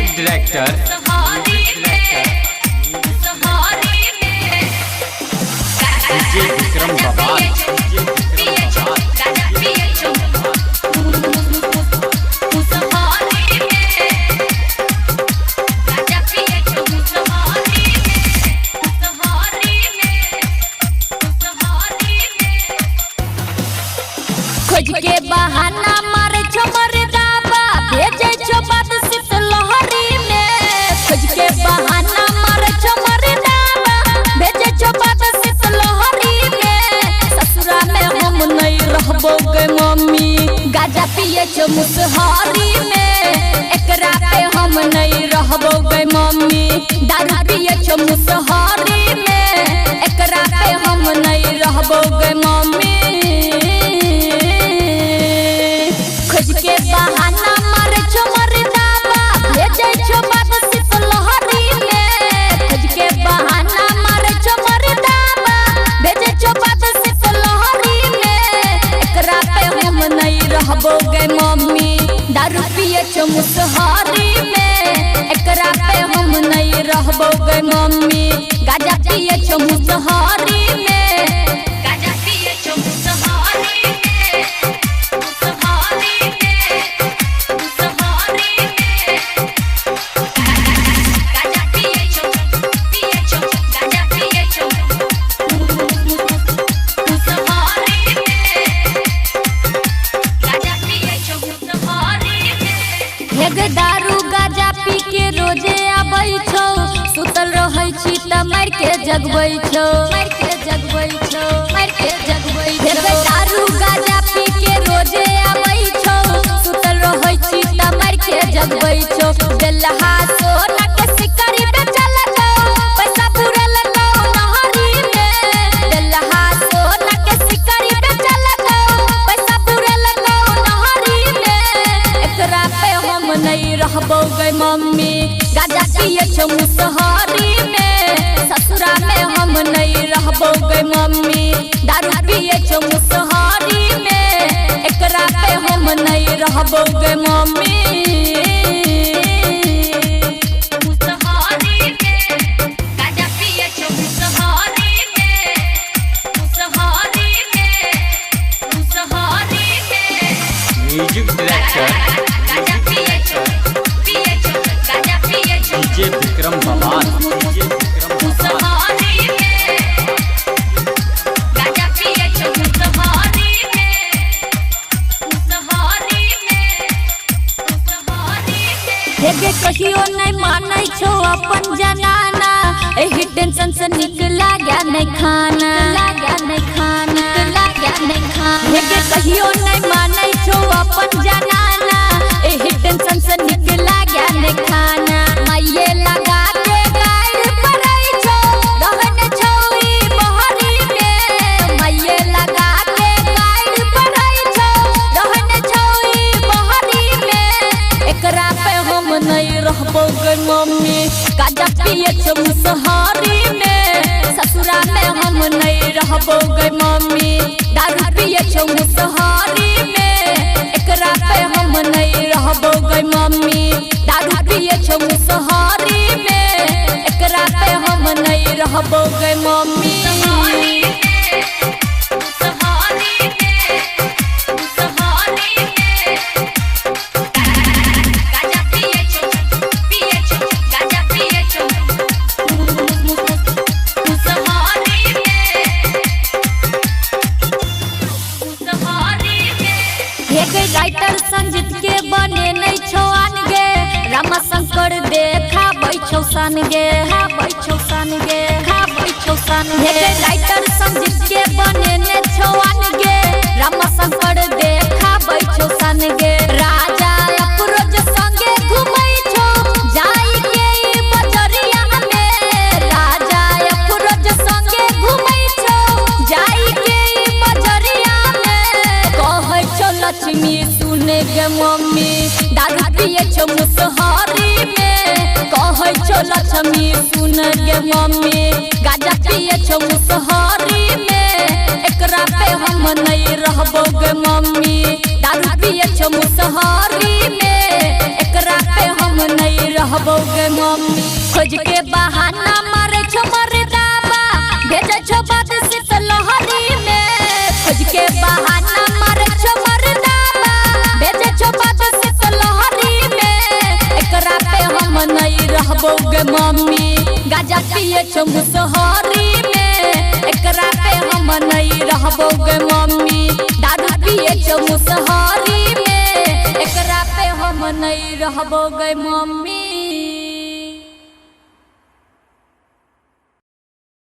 Music director DJ Vikram बाबा। खोज के बहाना मारे छो मर्दाबा भेजे छो बात सित लहरी में। खोज के बहाना मारे छो मर्दाबा भेजे छो बात सित लहरी में। ससुरा में हम नहीं रहबो गे मम्मी गाजा पिए छो मुसहरी में। एकरा पे हम नहीं रहबो गे मम्मी दारू पिए छो मुसहरी में। एकरा पे हम नहीं रहबो गे मम्मी। खोज के बहाना मारे छो मर्दाबा भेजे छो बात सित लहरी में। खोज के बहाना मारे छो मर्दाबा भेजे छो बात सित लहरी में। एकरा पे हम नहीं रहबो गे मम्मी दारू पिए छो मुसहरी में। एकरा पे हम नहीं रहबो गे मम्मी गाजा पिए छो मुसहरी में। गाजा पिए छो मुसहरी में। दारू गाजा पी के रोजे आबै छौ सुतल रहै छी त मार के जगबै छौ। मार के जगबै छौ। मार के जगबै छौ। दारू गाजा पी के रोजे आबै छौ सुतल रहै छी त मार के जगबै छौ। बेलहा सोना के सिकरी बेचल गौ पैसा बुरल गौ नहरी में। बेलहा सोना के सिकरी बेचल गौ पैसा बुरल गौ नहरी में। एकरा पे हम नहीं रहबो गे मम्मी गाजा पिए छो मुसहरी में। ससुरा में हम नहीं रहबो गे मम्मी दारू पिए छो मुसहरी में। एकरा पे हम नहीं रहबो गे mummy. Music director DJ Vikram बाबा। कहियो नहीं मानै छो अपन जनाना एही टेंशन से निकला गया नहीं खाना। गया नहीं खाना। गया नहीं खाना। कहियो नहीं मानै छो अपन जनाना एही टेंशन से निकला गया नहीं खाना। माये लगा के गाइड परै छो रहन छौ ई बहरी में। माये लगा के गाइड परै छौ रहन छौ ई बहरी में। एकरा पे हम नहीं रहबो गे मम्मी गाजा पिए छो मुसहरी में। ससुरा में हम नहीं रहबो गे मम्मी दारू पिए छो मुसहरी में। एकरा पे हम नहीं रहबो गे मम्मी दारू पिए छो मुसहरी में। एकरा पे हम नहीं रहबो गे मम्मी। राइटर संजीत के बने नहीं छो आनगे रामा शंकर देखा बैठो सन गे। बैठो सन गे। बैठो सन गे। राइटर संजीत के बने नहीं छो आनगे रामा शंकर देखा बैठो सन गे। राजा अफरोज संगे घुमै छो जाई के बजरिया में। राजा अफरोज संगे घुमै छो जाई के बजरिया में। कहै छो लक्ष्मी सुने गे मम्मी दारू पिए छो मुसहरी में। कहै छो लक्ष्मी सुन गे मम्मी गाजा पिए छो मुसहरी में। एकरा पे हम नहीं रहबो गे मम्मी दारू पिए छो मुसहरी में। एकरा पे हम नहीं रह रहबो गे मम्मी। खोज के बहाना मारे छो मर्दाबा भेजे छो बात से तो लहरी में। खोज के बहाना मारे छो मर्दाबा भेजे छो बात से तो लहरी में। एकरा पे हम नहीं रहबो गे मम्मी। गाजा पिए छो मुसहरी में। एकरा पे हम नहीं रहबो गे मम्मी। दारू पिए छो मुसहरी में। एकरा पे हम नहीं रहबो गे मम्मी।